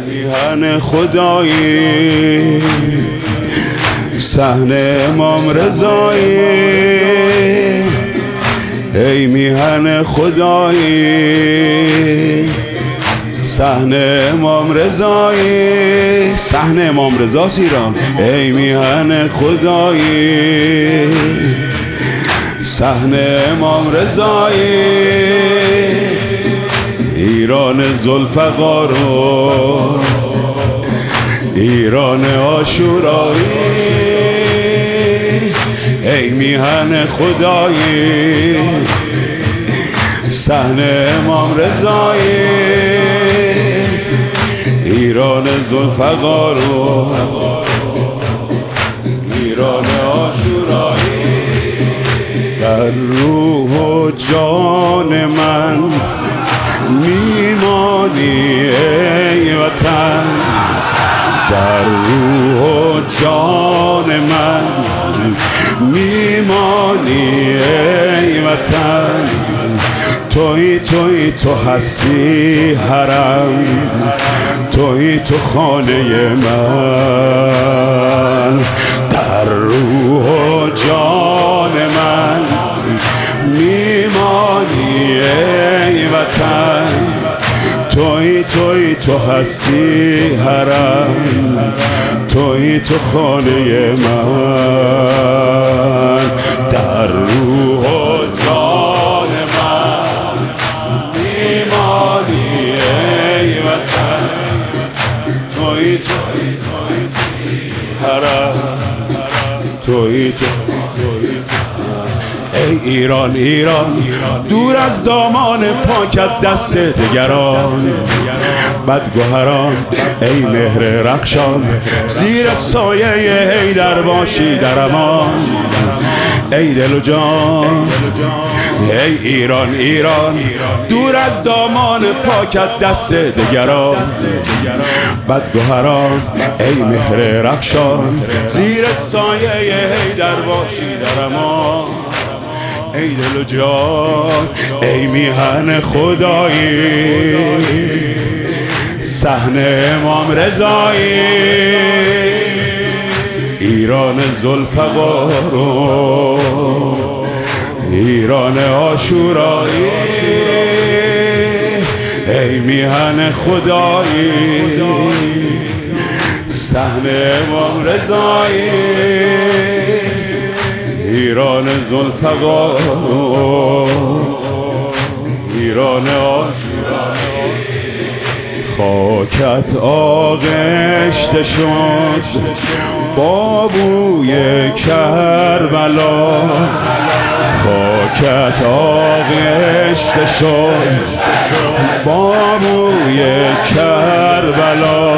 میهن خدایی صحن امام رضایی، ای میهن خدایی صحن امام رضایی، صحن امام رضاست ایران. ای میهن خدایی صحن امام رضایی، ایران ذوالفقار و ایران عاشورایی، ای میهن خدایی صحن امام رضایی، ایران ذوالفقار و ایران عاشورایی. در روح و جان من میمانی ای وطن، در روح و جان من میمانی ای وطن، تویی تو هستی حرم، تویی تو خانه من، در روح و جان من میمانی ای وطن، تویی تو هستی حرم، تویی تو خانه من، در روح و جان من میمانی ای وطن، تویی تو حرم، تویی تو. ای ایران دور از دامان پاکت دست دگران، بدگوهران ای مهر رخشان، زیر سایه حیدر باشی در امان، ای دل و جان. ای ایران دور از دامان پاکت دست دگران، بدگوهران ای مهر رخشان، زیر سایه حیدر باشی در امان، ای دل و جان. ای میهن خدایی صحن امام رضایی، ایران ذوالفقار و ایران عاشورایی، ای میهن خدایی صحن امام رضایی، ایران ذوالفقار و ایران عاشورایی. خاکت آغشته شد با بوی کربلا، خاکت آغشته شد با بوی کربلا،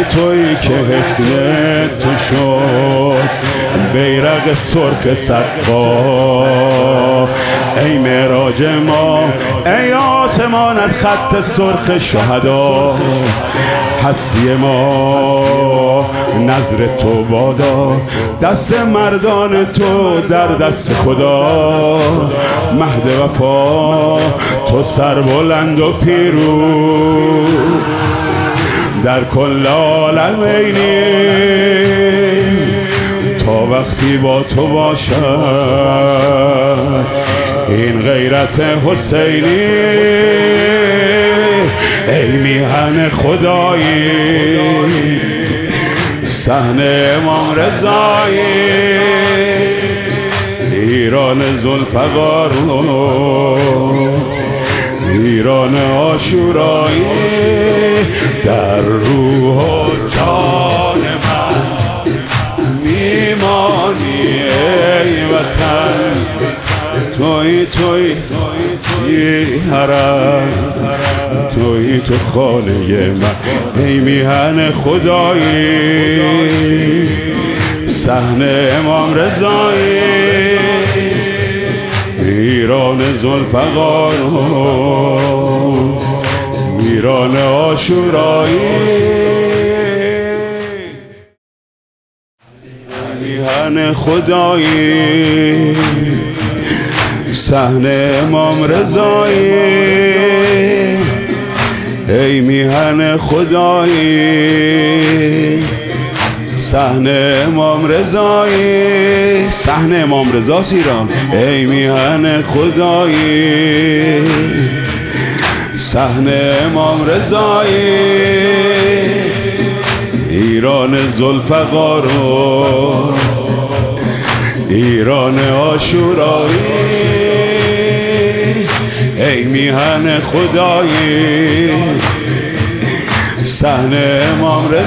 تویی که حسن تو شد بیرق سرخ سقا، ای معراج ما ای آسمانت خط سرخ شهدا، هستی ما نظر تو بادا، دست مردان تو در دست خدا، مهد وفا تو سربلند و پیروز در کل عالمینی، تا وقتی با تو باشم این غیرت حسینی، ای میهن خدایی صحن امام رضایی، ایران ذوالفقار و ایران عاشورایی، در روح و جان من میمانی ای وطن، تویی حرم، تویی تو خانه من، ای میهن خدایی صحن امام رضایی، ایران ذوالفقار ایران عاشورایی، میهن خدایی صحن امام رضایی، ای میهن خدایی صحن امام رضایی صحن امام رضا ایران ای میهن خدایی صحن امام رضایی ایران ذوالفقار و ایران عاشورایی ای میهن خدایی صحن امام رضا